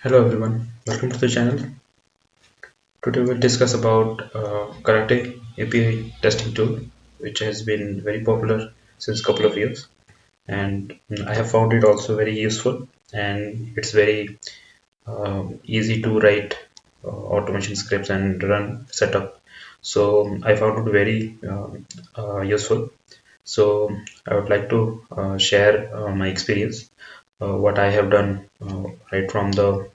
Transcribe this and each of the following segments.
Hello everyone, welcome to the channel. Today we'll discuss about Karate API testing tool, which has been very popular since couple of years, and I have found it also very useful, and it's very easy to write automation scripts and run setup. So I found it very useful. So I would like to share my experience, what I have done right from the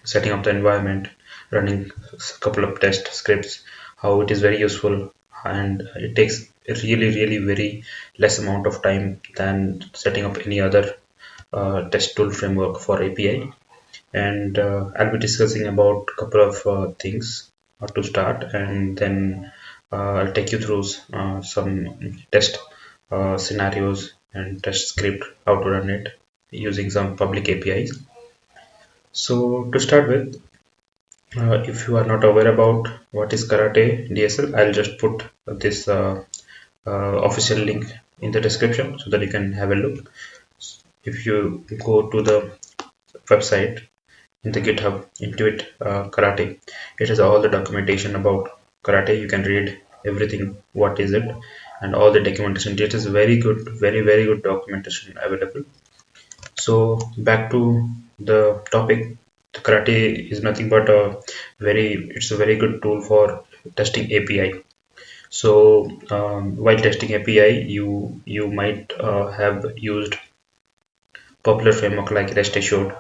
setting up the environment, running a couple of test scripts, how it is very useful, and it takes really very less amount of time than setting up any other test tool framework for API. And I'll be discussing about a couple of things to start, and then I'll take you through some test scenarios and test script, how to run it using some public APIs. So to start with, if you are not aware about what is Karate DSL, I'll just put this official link in the description so that you can have a look. If you go to the website in the GitHub, Intuit Karate, it has all the documentation about Karate. You can read everything, what is it, and all the documentation. It is very good, very good documentation available. So back to the topic, the Karate is nothing but it's a very good tool for testing API. So while testing API, you might have used popular framework like REST Assured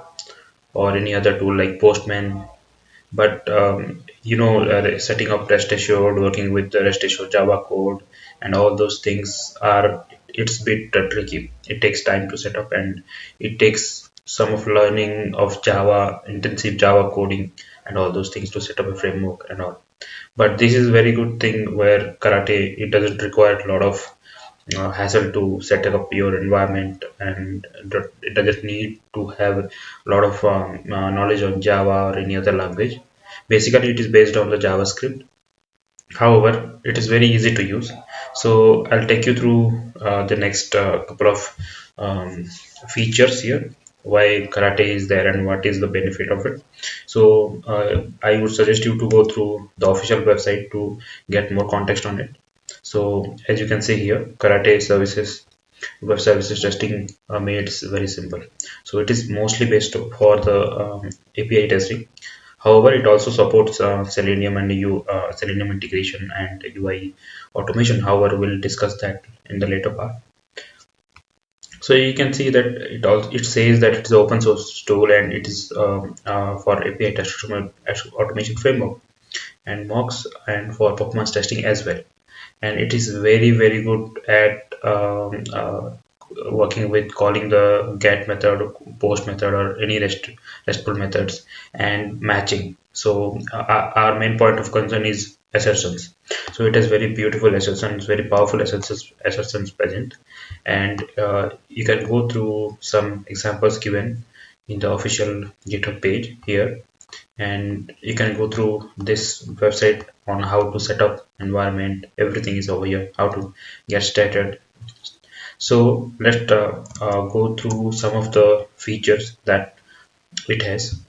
or any other tool like Postman. But setting up REST Assured, working with the REST Assured Java code, and all those things are it's a bit tricky. It takes time to set up, and it takes some of learning of Java, intensive Java coding, and all those things to set up a framework and all. But this is a very good thing where Karate it doesn't require a lot of hassle to set up your environment, and it doesn't need to have a lot of knowledge on Java or any other language. Basically it is based on the JavaScript. However, it is very easy to use. So I'll take you through the next couple of um, features here, why Karate is there and what is the benefit of it. So I would suggest you to go through the official website to get more context on it. So as you can see here, Karate services, web services testing made it very simple. So it is mostly based for the API testing. However, it also supports Selenium and Selenium integration and UI automation. However, we'll discuss that in the later part. So you can see that it says that it's an open source tool, and it is for API test automation framework and mocks and for performance testing as well. And it is very good at working with calling the get method, post method, or any RESTful methods, and matching. So our main point of concern is assertions. So it has very beautiful assertions, very powerful assertions present, and you can go through some examples given in the official GitHub page here, and you can go through this website on how to set up environment. Everything is over here, how to get started. So let's go through some of the features that it has.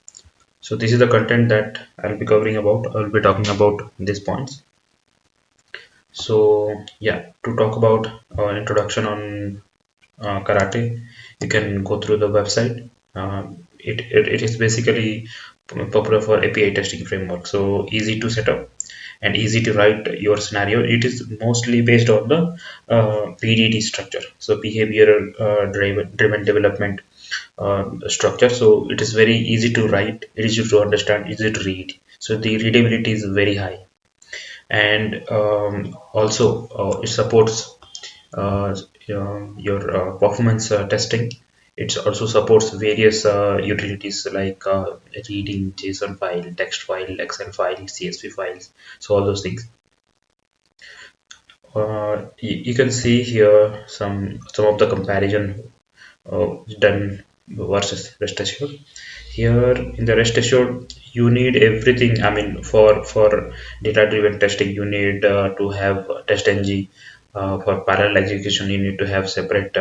So this is the content that I'll be covering about. I'll be talking about these points. So yeah, to talk about introduction on Karate, you can go through the website. It is basically popular for API testing framework, so easy to set up and easy to write your scenario. It is mostly based on the PDD structure, so behavioral driven development structure. So it is very easy to write, easy to understand, easy to read. So the readability is very high, and also it supports uh, your performance testing. It also supports various utilities like reading JSON file, text file, Excel file, CSV files, so all those things. You can see here some of the comparison done versus rest assured. Here in the rest assured, you need everything. I mean, for data driven testing, you need to have test-ng. For parallel execution, you need to have separate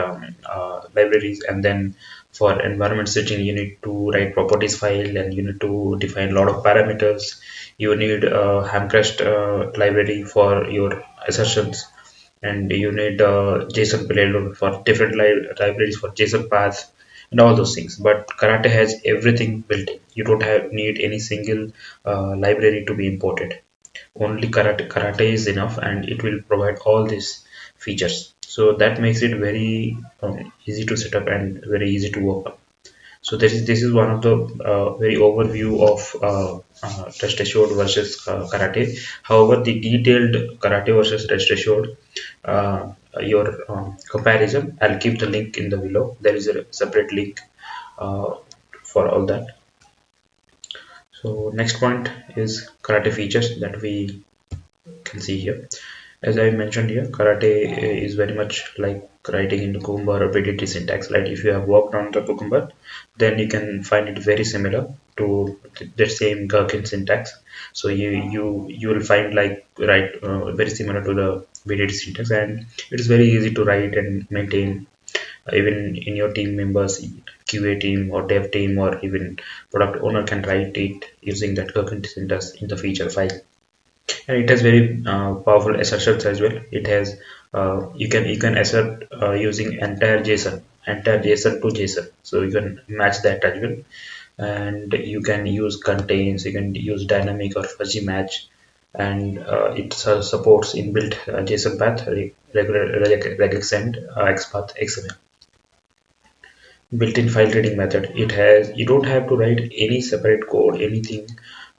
libraries, and then For environment setting, you need to write properties file, and you need to define a lot of parameters. You need a Hamcrest library for your assertions, and you need JSON payload for different libraries for JSON paths and all those things. But Karate has everything built in. You don't have need any single library to be imported. Only karate is enough, and it will provide all these features. So that makes it very easy to set up and very easy to work on. So this is one of the very overview of rest assured versus karate. However, the detailed karate versus rest assured your comparison, I'll keep the link in the below. There is a separate link uh, for all that. So next point is karate features that we can see here. As I mentioned here, karate is very much like writing in the Cucumber or BDT syntax. Like if you have worked on the Cucumber, then you can find it very similar to the same Gherkin syntax. So you will find like very similar to the BDT syntax, and it is very easy to write and maintain. Even in your team members, QA team or dev team or even product owner can write it using that Gherkin syntax in the feature file. And it has very powerful assertions as well. It has you can assert using entire JSON to JSON, so you can match that as well. And you can use contains, you can use dynamic or fuzzy match, and it supports inbuilt JSON path, regular regex and xpath XML. Built-in file reading method. It has, you don't have to write any separate code, anything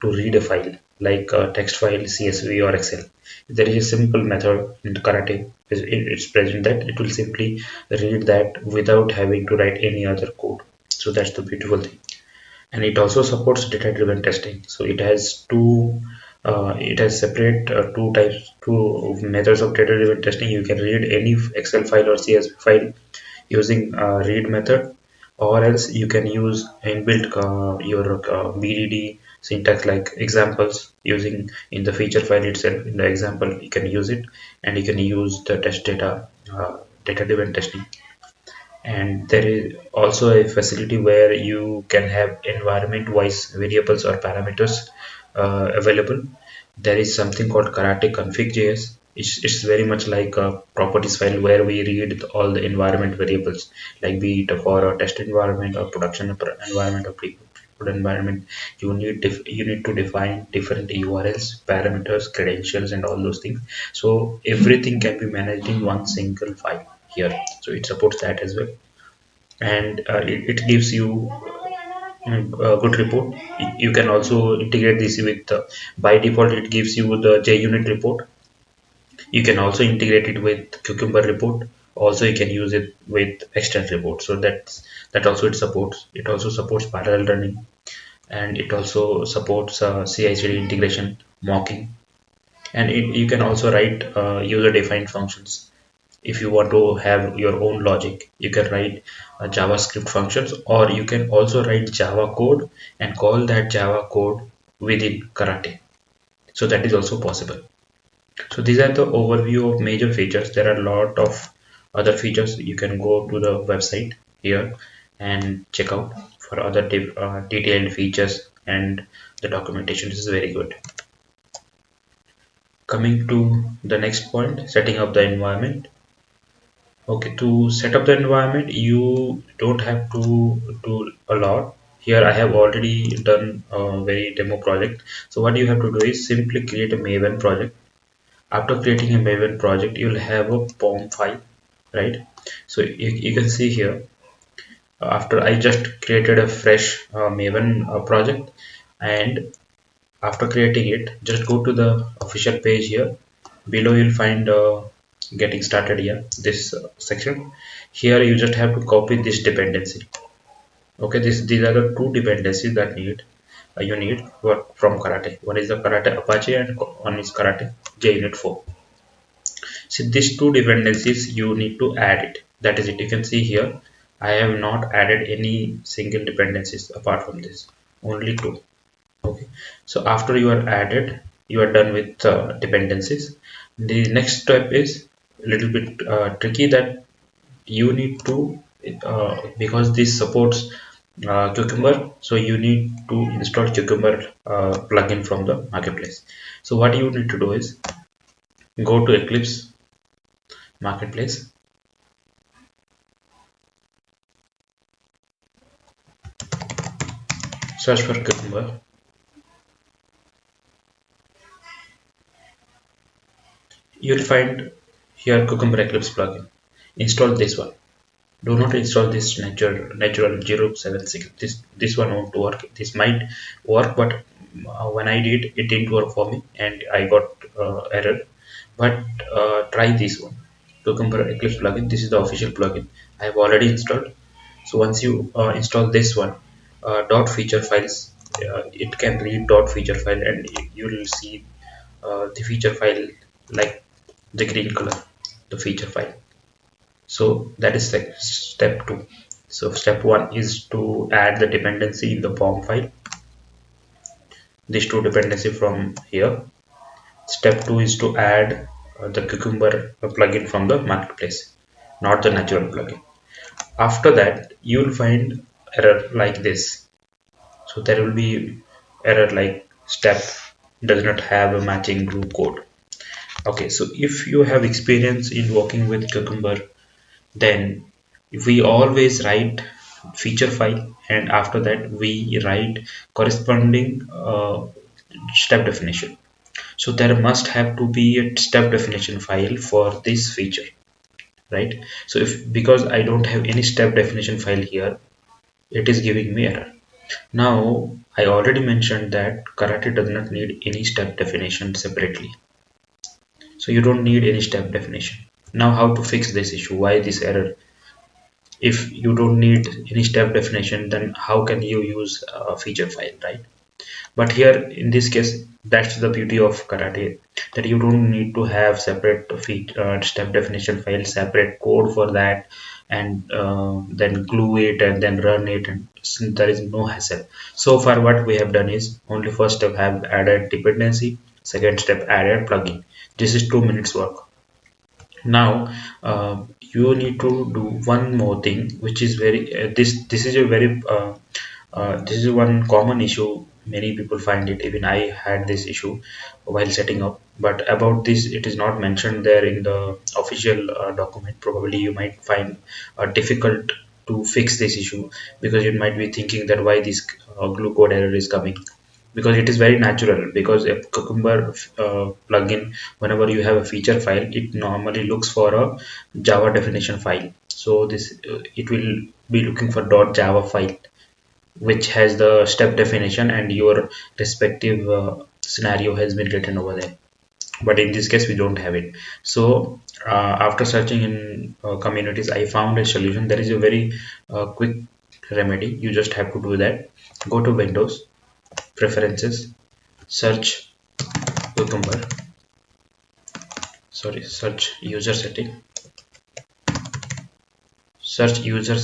to read a file like a text file, CSV or Excel. There is a simple method in karate, it's present, that it will simply read that without having to write any other code. So that's the beautiful thing. And it also supports data driven testing. So it has separate two methods of data driven testing. You can read any Excel file or CSV file using read method, or else you can use inbuilt your BDD syntax like examples, using in the feature file itself. In the example you can use it, and you can use the test data driven testing. And there is also a facility where you can have environment wise variables or parameters available. There is something called karate config.js. It's very much like a properties file where we read all the environment variables, like be it for a test environment or production environment or pre-prod environment. You need to define different URLs, parameters, credentials, and all those things. So everything can be managed in one single file here. So it supports that as well. And it gives you a good report. You can also integrate this with by default it gives you the JUnit report. You can also integrate it with Cucumber report. Also you can use it with extend report. So that also it also supports parallel running, and it also supports CI/CD integration, mocking. And you can also write user defined functions. If you want to have your own logic, you can write JavaScript functions, or you can also write Java code and call that Java code within karate. So that is also possible. So these are the overview of major features. There are a lot of other features. You can go to the website here and check out for other detailed features, and the documentation is very good. Coming to the next point, setting up the environment. Okay, to set up the environment, you don't have to do a lot. Here I have already done a very demo project. So what you have to do is simply create a Maven project. After creating a Maven project, you'll have a POM file, right? So you can see here, after I just created a fresh Maven project, and after creating it, just go to the official page here. Below you'll find getting started here, this section. Here you just have to copy this dependency. Okay, these are the two dependencies that you need from karate. One is the karate Apache and one is karate JUnit 4. See, these two dependencies you need to add it. That is it. You can see here I have not added any single dependencies apart from this, only two. Okay, so after you are added, you are done with dependencies. The next step is a little bit tricky, that you need to because this supports Cucumber, so you need to install Cucumber plugin from the marketplace. So what you need to do is go to Eclipse marketplace, search for Cucumber. You'll find here Cucumber Eclipse plugin. Install this one. Do not install this natural 076. This one won't work. This might work, but when I did, it didn't work for me, and I got error. But try this one, Cucumber Eclipse plugin. This is the official plugin. I have already installed. So once you install this one, dot feature files, it can read dot feature file, and you will see the feature file like the green color, the feature file. So that is like step 2. So step 1 is to add the dependency in the POM file, these two dependency from here. Step 2 is to add the Cucumber plugin from the marketplace, not the natural plugin. After that, you will find error like this. So there will be error like step does not have a matching glue code. Okay, so if you have experience in working with Cucumber, then we always write feature file, and after that we write corresponding step definition. So there must have to be a step definition file for this feature, right? So if because I don't have any step definition file here, it is giving me error. Now I already mentioned that Karate does not need any step definition separately, so you don't need any step definition. Now how to fix this issue? Why this error? If you don't need any step definition, then how can you use a feature file, right? But here in this case, that's the beauty of Karate, that you don't need to have separate step definition file, separate code for that, and then glue it and then run it, and there is no hassle. So far what we have done is only first step have added dependency, second step added plugin. This is 2 minutes work. Now you need to do one more thing, which is very this is a very this is one common issue. Many people find it. Even I had this issue while setting up. But about this, it is not mentioned there in the official document. Probably you might find difficult to fix this issue, because you might be thinking that why this glue code error is coming, because it is very natural. Because a Cucumber plugin, whenever you have a feature file, it normally looks for a Java definition file. So this it will be looking for .java file, which has the step definition and your respective scenario has been written over there. But in this case we don't have it. So after searching in communities, I found a solution. There is a very quick remedy. You just have to do that. Go to Windows, Preferences, search Cucumber, search user setting, search user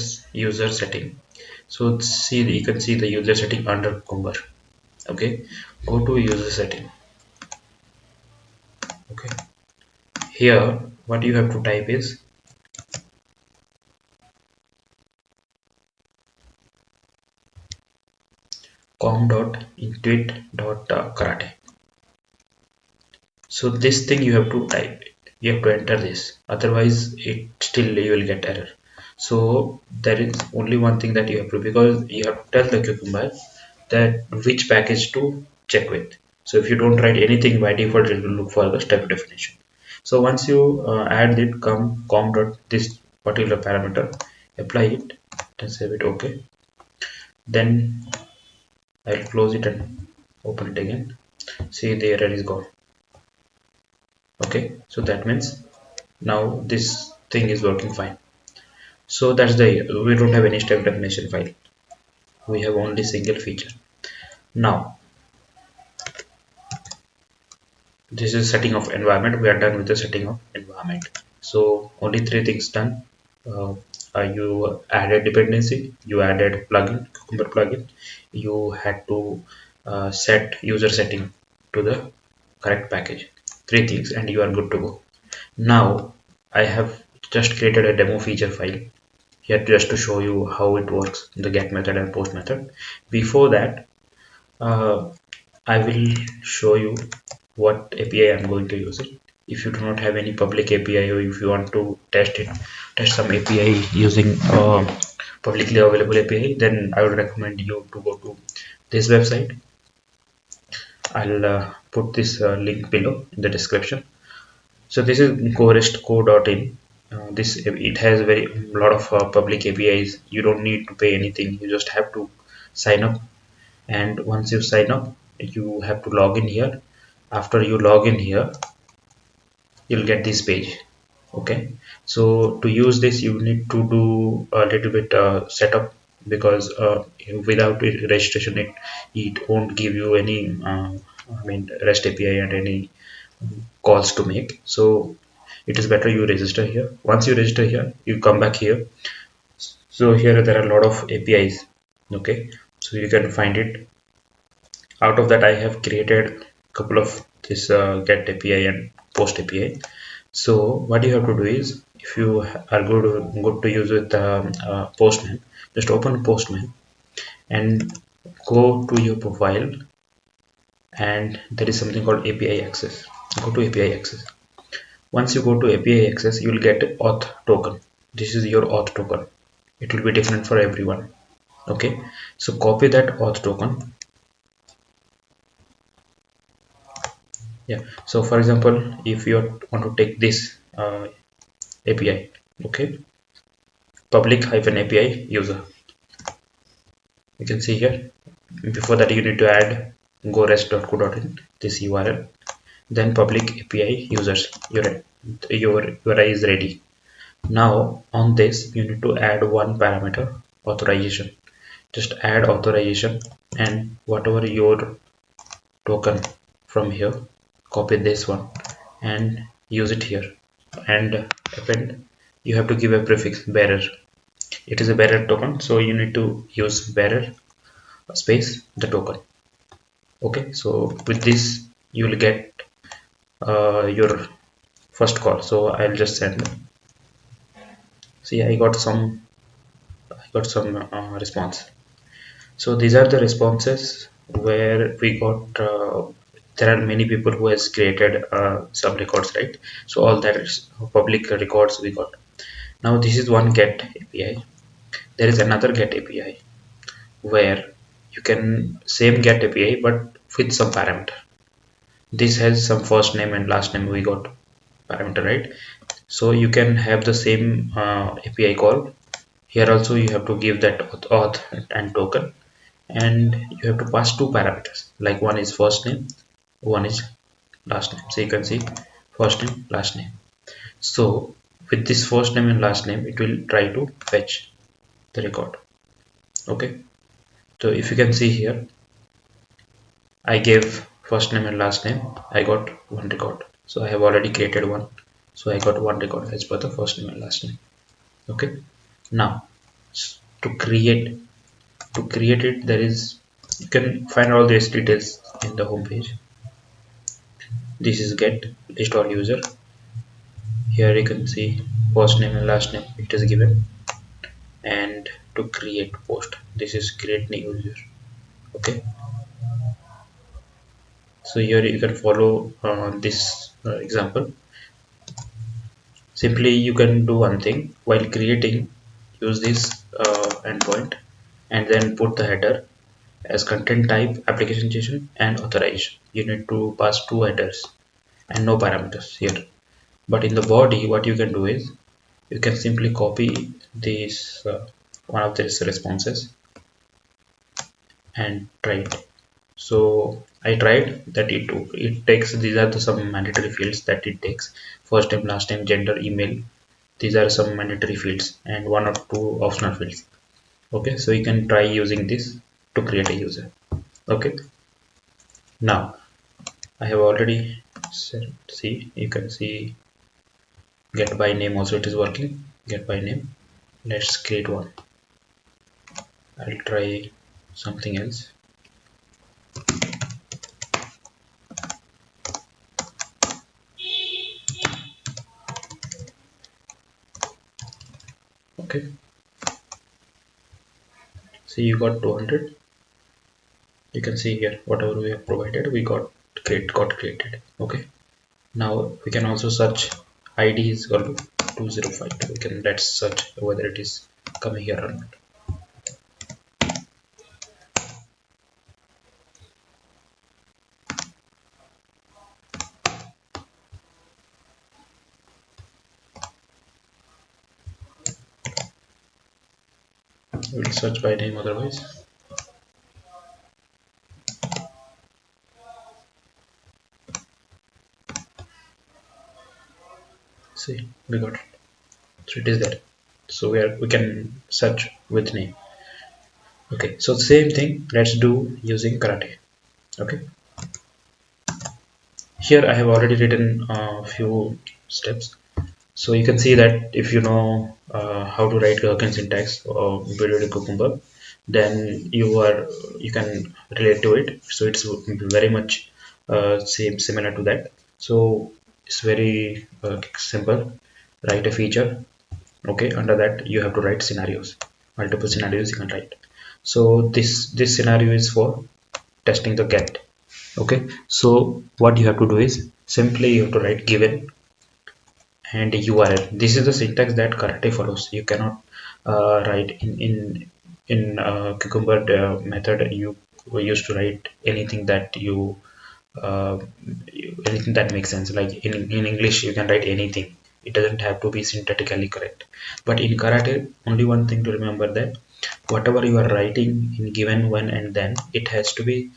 setting. So see, you can see the user setting under Cucumber. Okay, go to user setting. Okay, here what you have to type is com.intuit.karate. So this thing you have to type it. You have to enter this, otherwise it still you will get error. So there is only one thing that you have to, because you have to tell the Cucumber that which package to check with. So if you don't write anything, by default it will look for the step definition. So once you add it com dot this particular parameter, apply it and save it. Okay, then I'll close it and open it again. See, the error is gone. Okay, so that means now this thing is working fine. So that's the, we don't have any step definition file, we have only single feature. Now this is setting of environment. We are done with the setting of environment. So only three things done. You added dependency, you added plugin, Cucumber plugin, you had to set user setting to the correct package. Three things and you are good to go. Now I have just created a demo feature file here just to show you how it works, the get method and post method. Before that, uh, I will show you what API I'm going to use it. If you do not have any public API, or if you want to test some API using publicly available API, then I would recommend you to go to this website. I'll put this link below in the description. So this is gorestco.in. This it has very lot of public APIs. You don't need to pay anything. You just have to sign up, and once you sign up, you have to log in here. After you log in here, you'll get this page. Okay, so to use this, you need to do a little bit setup, because without registration, it won't give you any REST API and any calls to make. So it is better you register here. Once you register here, you come back here. So here there are a lot of APIs. Okay, so you can find it. Out of that, I have created a couple of this get API and post API. So what you have to do is, if you are good to use with Postman, just open Postman and go to your profile, and there is something called API access. Go to API access. Once you go to API access, you will get auth token. This is your auth token. It will be different for everyone. Okay, so copy that auth token. Yeah, so for example, if you want to take this API, okay, public hyphen API user, you can see here. Before that, you need to add gorest.co.in, this URL, then public API users. Your URI is ready. Now on this, you need to add one parameter, authorization. Just add authorization, and whatever your token from here, copy this one and use it here, and append. You have to give a prefix bearer. It is a bearer token, so you need to use bearer space the token. Okay, so with this you will get your first call. So I'll just send. See, I got some response. So these are the responses where we got there are many people who has created some records, right? So all that is public records we got. Now this is one get API. There is another get API where you can same get API but with some parameter. This has some first name and last name we got parameter, right? So you can have the same API call. Here also you have to give that auth and token, and you have to pass two parameters, like one is first name, one is last name. So you can see first name, last name. So with this first name and last name, it will try to fetch the record. Okay, so if you can see here, I gave first name and last name, I got one record. So I have already created one, so I got one record as per the first name and last name. Okay, now to create it, there is, you can find all these details in the home page. This is get list all user. Here you can see first name and last name, it is given. And to create post, this is create new user. Okay, so here you can follow this example. Simply you can do one thing while creating. Use this endpoint and then put the header as content type, application JSON, and authorization. You need to pass two headers and no parameters here. But in the body, what you can do is, you can simply copy this one of these responses and try it. So I tried that. It takes, these are the some mandatory fields that it takes: first name, last name, gender, email. These are some mandatory fields and one or two optional fields. Okay, so you can try using this to create a user. Okay, now I have already said, see, you can see get by name also it is working. Get by name. Let's create one. I'll try something else. Okay, See, you got 200. You can see here whatever we have provided, we got created. Okay. Now we can also search ID is equal to 2052. We can let's search whether it is coming here or not. We'll search by name otherwise. See, we got it. So it is there. So we can search with name. Okay, so same thing let's do using karate. Okay, here I have already written a few steps. So you can see that if you know how to write Gherkin syntax or build cucumber, then you can relate to it. So it's very much similar to that. So it's very simple. Write a feature. Okay, under that you have to write scenarios. Multiple scenarios you can write. So this scenario is for testing the get. Okay, so what you have to do is simply you have to write given and URL. This is the syntax that Karate follows. You cannot write in Cucumber method. You used to write anything that uh, anything that makes sense. Like in English, you can write anything. It doesn't have to be syntactically correct. But in Karate, only one thing to remember that whatever you are writing in given, when, and then, it has to be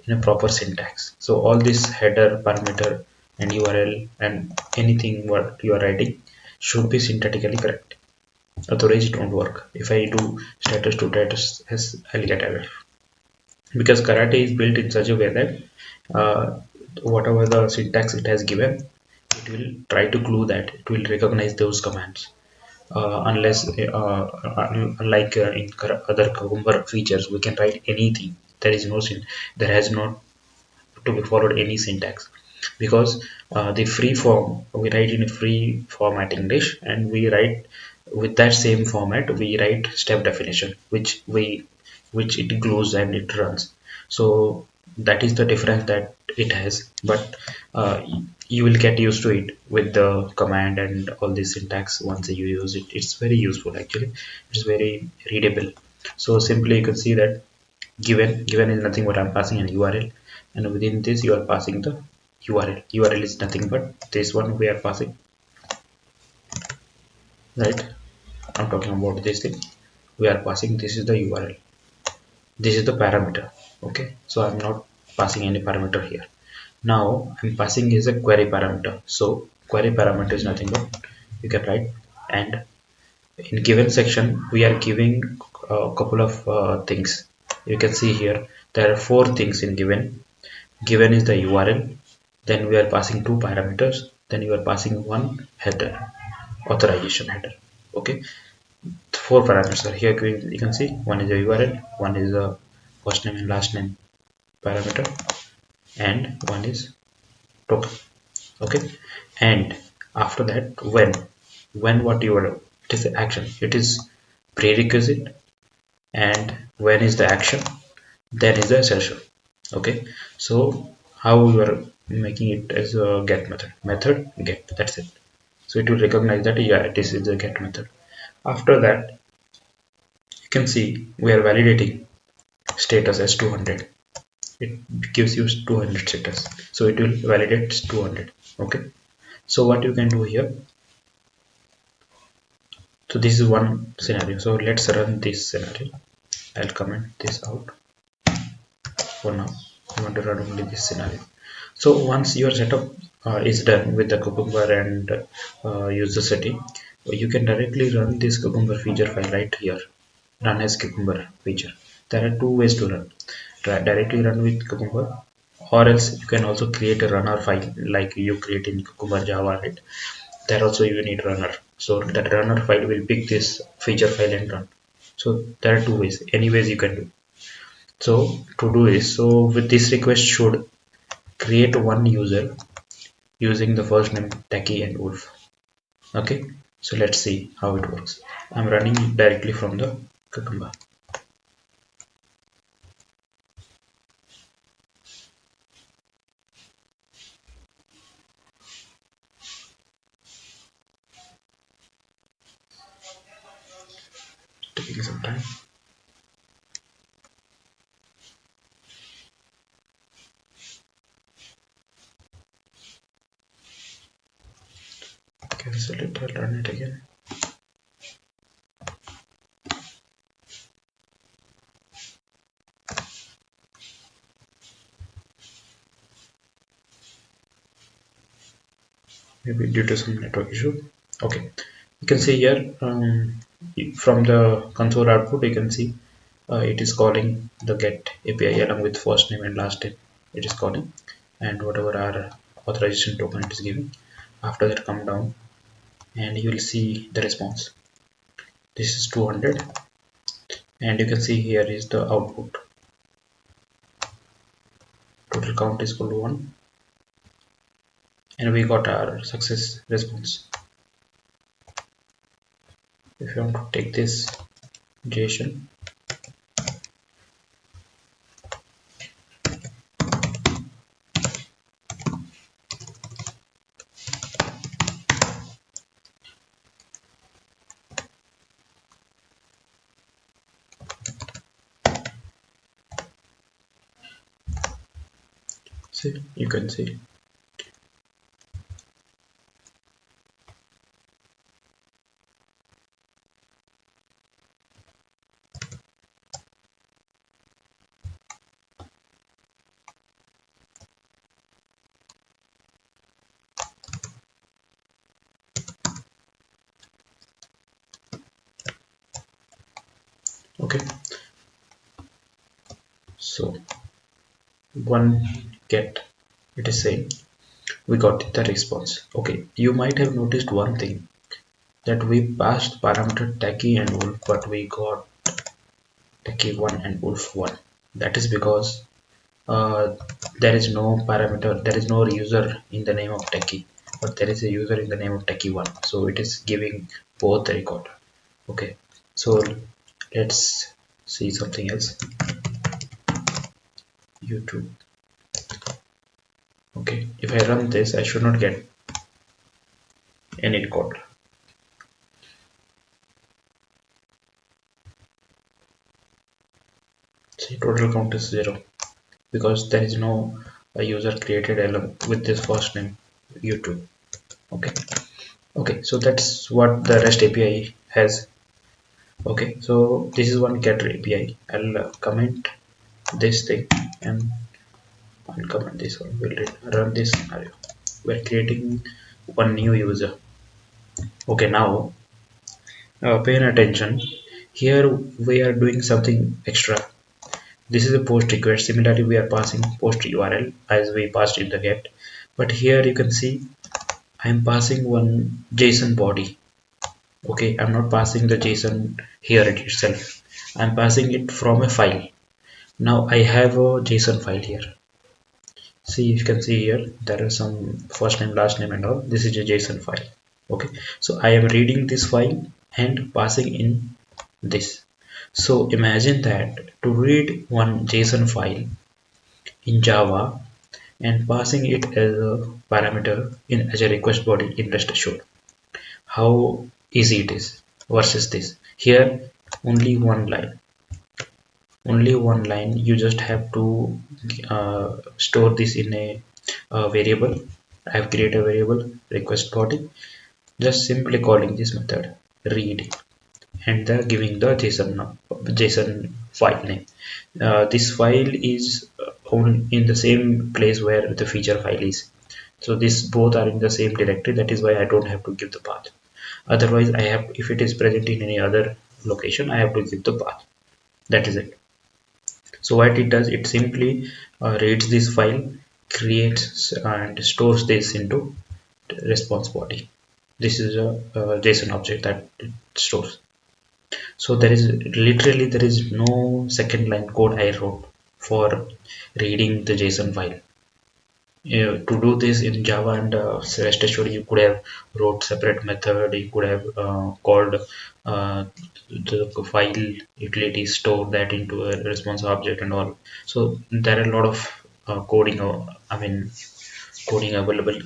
in a proper syntax. So all this header, parameter, and URL and anything what you are writing should be syntactically correct. Otherwise, it won't work. If I do status to status, yes, I'll get error because Karate is built in such a way that whatever the syntax it has given, it will try to clue that it will recognize those commands. Unless unlike in other Cucumber features, we can write anything. There is no there has not to be followed any syntax because the free form we write in a free format English, and we write with that same format we write step definition which it glues and it runs. So that is the difference that it has, but you will get used to it with the command and all this syntax. Once you use it, it's very useful. Actually, it's very readable. So simply you can see that given is nothing but I'm passing an URL, and within this you are passing the URL is nothing but this one we are passing, right? I'm talking about this thing we are passing. This is the URL, this is the parameter. Okay, so I'm not passing any parameter here. Now I'm passing is a query parameter. So query parameter is nothing but you can write, and in given section we are giving a couple of things. You can see here there are four things in given is the URL, then we are passing two parameters, then you are passing one header, authorization header. Okay, four parameters are here. You can see one is the URL, one is the first name and last name parameter, and one is token. Okay, and after that when what you are, it is the action, it is prerequisite, and when is the action, then is the assertion. Okay, so how you are making it as a get method get, that's it. So it will recognize that yeah, this is the get method. After that you can see we are validating status as 200. It gives you 200 status, so it will validate 200. Okay, so what you can do here, so this is one scenario. So let's run this scenario. I'll comment this out for now. I want to run only this scenario. So once your setup is done with the Cucumber and user setting, you can directly run this Cucumber feature file right here. Run as Cucumber feature. There are two ways to run. Directly run with Cucumber, or else you can also create a runner file like you create in Cucumber Java, right? There also you need runner. So that runner file will pick this feature file and run. So there are two ways. Anyways you can do. So to do is, so with this request should create one user using the first name Taki and Wolf. Okay, so let's see how it works. I'm running directly from the Cucumber. taking some time. Cancel it, I'll run it again. Maybe due to some network issue. Okay, you can see here from the console output, you can see it is calling the get API along with first name and last name. It is calling, and whatever our authorization token it is giving. After that, come down, and you will see the response. This is 200, and you can see here is the output. Total count is equal to 1, and we got our success response. If you want to take this JSON, see, you can see. Okay, so one get, it is saying we got the response. Okay, you might have noticed one thing, that we passed parameter Taki and Wolf, but we got Taki1 and Wolf1. That is because there is no parameter, there is no user in the name of Taki, but there is a user in the name of Taki1. So it is giving both the record. Okay, so let's see something else. YouTube. Okay, if I run this, I should not get any record. See, total count is 0 because there is no user created along with this first name YouTube. Okay, so that's what the REST API has. Okay, so this is one getter API. I'll comment this thing, and I'll comment this one. We'll run this scenario. We're creating one new user. Okay, now pay attention. Here we are doing something extra. This is a post request. Similarly, we are passing post URL as we passed in the get. But here you can see I am passing one JSON body. Okay, I'm not passing the JSON here itself. I'm passing it from a file. Now I have a JSON file here. See, you can see here there are some first name, last name, and all. This is a JSON file. Okay, so I am reading this file and passing in this. So imagine that to read one JSON file in Java and passing it as a parameter in as a request body in rest assured, how easy it is versus this. Here only one line. You just have to store this in a variable. I have created a variable request body, just simply calling this method read and giving the JSON file name. This file is in the same place where the feature file is. So this both are in the same directory. That is why I don't have to give the path. Otherwise, I have, if it is present in any other location, I have to give the path. That is it. So what it does, it simply reads this file, creates and stores this into response body. This is a JSON object that it stores. So there is no second line code I wrote for reading the JSON file. To do this in Java and rest assured, you could have wrote separate method. You could have called the file utility, store that into a response object and all. So there are a lot of coding. Coding available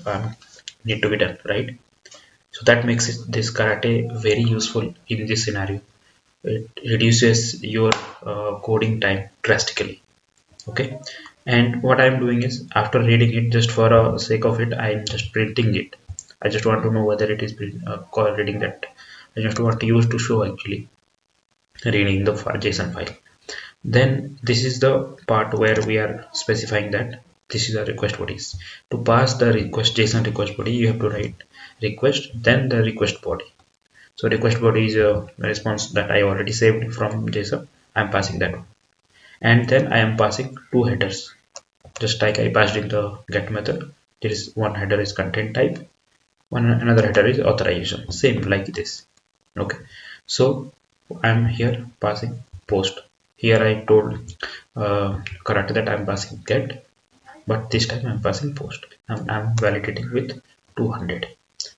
need to be done, right? So that makes this karate very useful in this scenario. it reduces your coding time drastically. Okay, and what I'm doing is, after reading it, just for a sake of it, I'm just printing it. I just want to know whether it is reading that. I just want to use to show actually reading the JSON file. Then this is the part where we are specifying that this is the request bodies. To pass the request JSON request body, you have to write request, then the request body. So request body is a response that I already saved from JSON. I'm passing that one, and then I am passing two headers, just like I passed in the get method. There is one header is content type, one another header is authorization, same like this. Okay, so I'm here passing post. Here I told correct that I'm passing get, but this time I'm passing post. I'm validating with 200.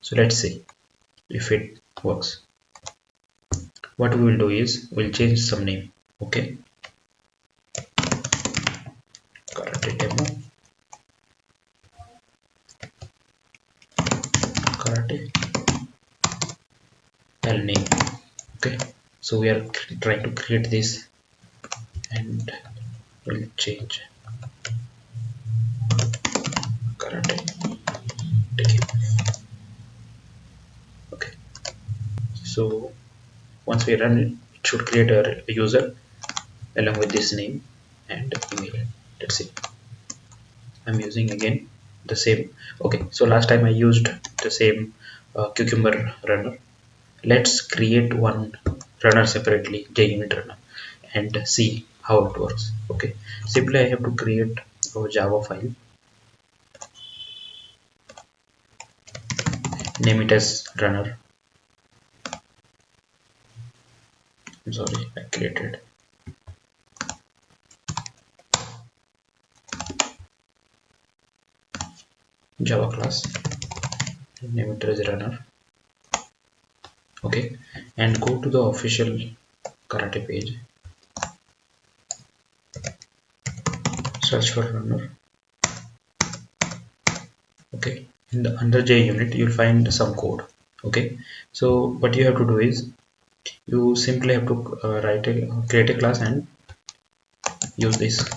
So let's see if it works. What we will do is we'll change some name. Okay, karate demo, karate L name. Okay, so we are trying to create this, and we'll change karate game. Okay, so once we run it, it should create a user along with this name and email. Let's see, I'm using again the same. Okay, so last time I used the same cucumber runner. Let's create one runner separately, JUnit runner, and see how it works. Okay, simply I have to create a Java file, name it as runner. I'm sorry, I created Java class, name it as runner. Okay, and go to the official karate page, search for runner. Okay, in the under JUnit you'll find some code. Okay, so what you have to do is, you simply have to create a class and use this.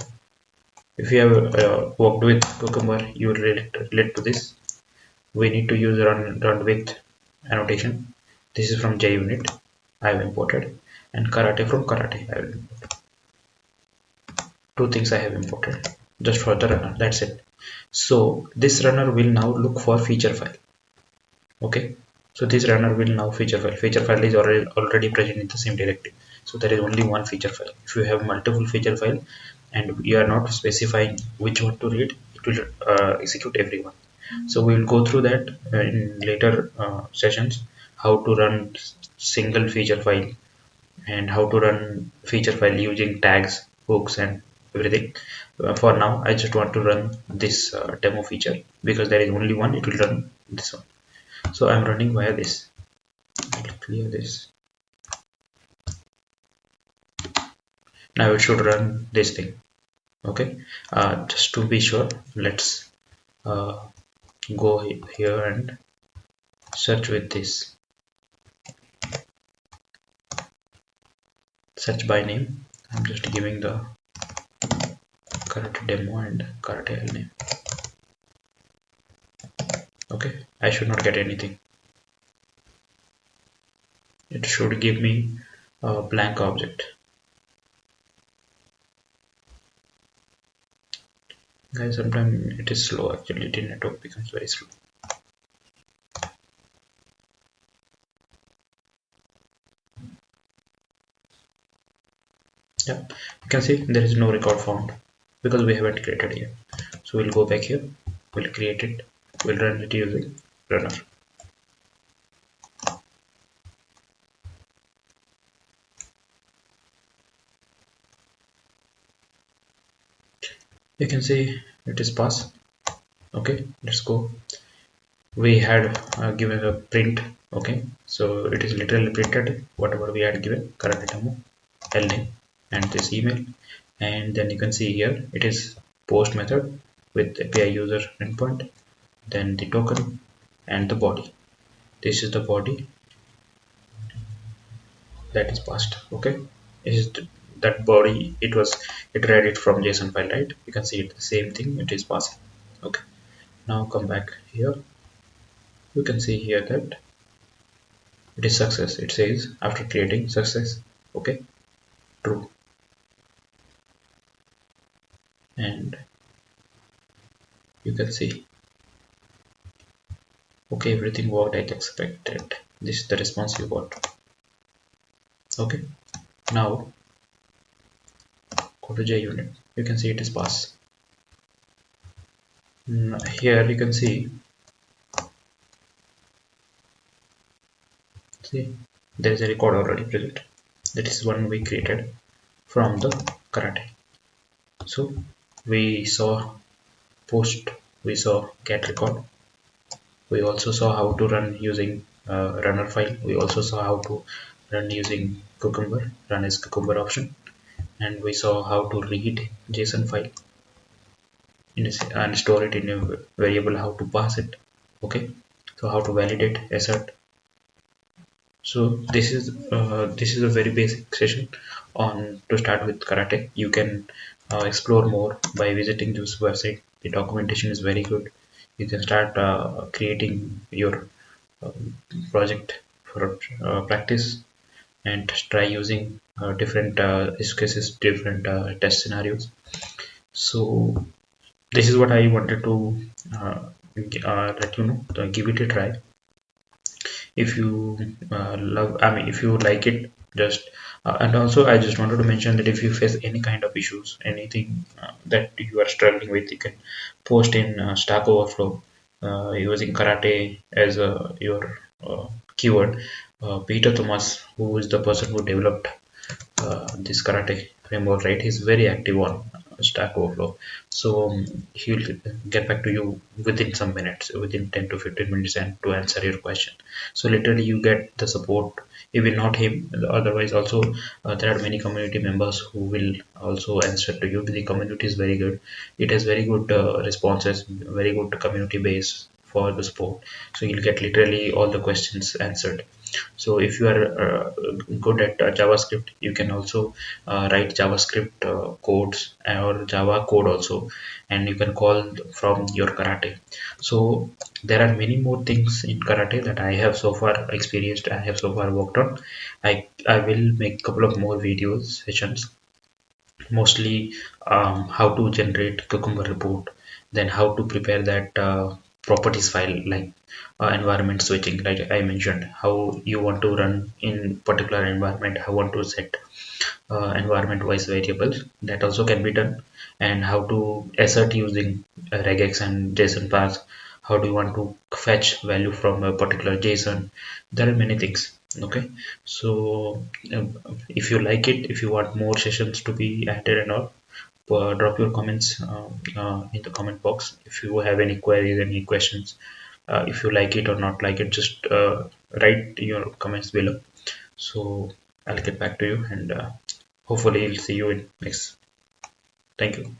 If you have worked with Cucumber, you will relate to this. We need to use run with annotation. This is from JUnit I have imported, and karate from karate I will import. Two things I have imported just for the runner, that's it. So this runner will now look for feature file. Okay, so this runner will now feature file is already present in the same directory. So there is only one feature file. If you have multiple feature file and you are not specifying which one to read, it will execute everyone. So we will go through that in later sessions, how to run single feature file and how to run feature file using tags, hooks and everything. For now I just want to run this demo feature, because there is only one, it will run this one. So I'm running via this. I'll clear this. Now it should run this thing. Okay, just to be sure, let's go here and search with this. Search by name. I'm just giving the karate demo and karate L name. Okay, I should not get anything. It should give me a blank object. Guys, sometimes it is slow actually, the network becomes very slow. Yeah, you can see there is no record found because we haven't created yet. So we'll go back here, we'll create it, we'll run it using runner. You can see it is pass. Okay, let's go. We had given a print. Okay, so it is literally printed whatever we had given, current demo, L name and this email. And then you can see here it is post method with API user endpoint, then the token and the body. This is the body. that is passed. Okay, is that body, it read it from JSON file, right? You can see it the same thing, it is passing. Okay, now come back here. You can see here that it is success. It says after creating success. Okay, true. And you can see, okay, everything worked as expected. This is the response you got. Okay, now go to JUnit. You can see it is pass. Here you can see there is a record already present. That is one we created from the karate. So we saw post, we saw get record. We also saw how to run using runner file. We also saw how to run using cucumber, run as cucumber option, and we saw how to read JSON file and store it in a variable, how to pass it. Okay, so how to validate assert. So this is a very basic session on to start with karate. You can explore more by visiting this website. The documentation is very good. You can start creating your project for practice and try using different use cases, different test scenarios. So this is what I wanted to uh, let you know. Give it a try. If you love, I mean, if you like it, just and also I just wanted to mention that if you face any kind of issues, anything that you are struggling with, you can post in Stack Overflow using karate as your keyword. Peter Thomas, who is the person who developed this karate framework, right? He's very active on Stack Overflow, so he'll get back to you within some minutes, within 10 to 15 minutes, and to answer your question. So literally, you get the support. Even not him, otherwise also there are many community members who will also answer to you. The community is very good. It has very good responses, very good community base for the support. So you'll get literally all the questions answered. So if you are good at JavaScript, you can also write JavaScript codes or Java code also, and you can call from your karate. So there are many more things in karate that I have so far experienced, I have so far worked on. I will make a couple of more videos sessions, mostly how to generate cucumber report, then how to prepare that properties file, like environment switching, like I mentioned, how you want to run in particular environment, how want to set environment wise variables, that also can be done, and how to assert using regex and JSON paths. How do you want to fetch value from a particular JSON? There are many things. Okay, so if you like it, if you want more sessions to be added and all, drop your comments in the comment box. If you have any queries, any questions, if you like it or not like it, just write your comments below. So I'll get back to you, and hopefully I'll see you in next. Thank you.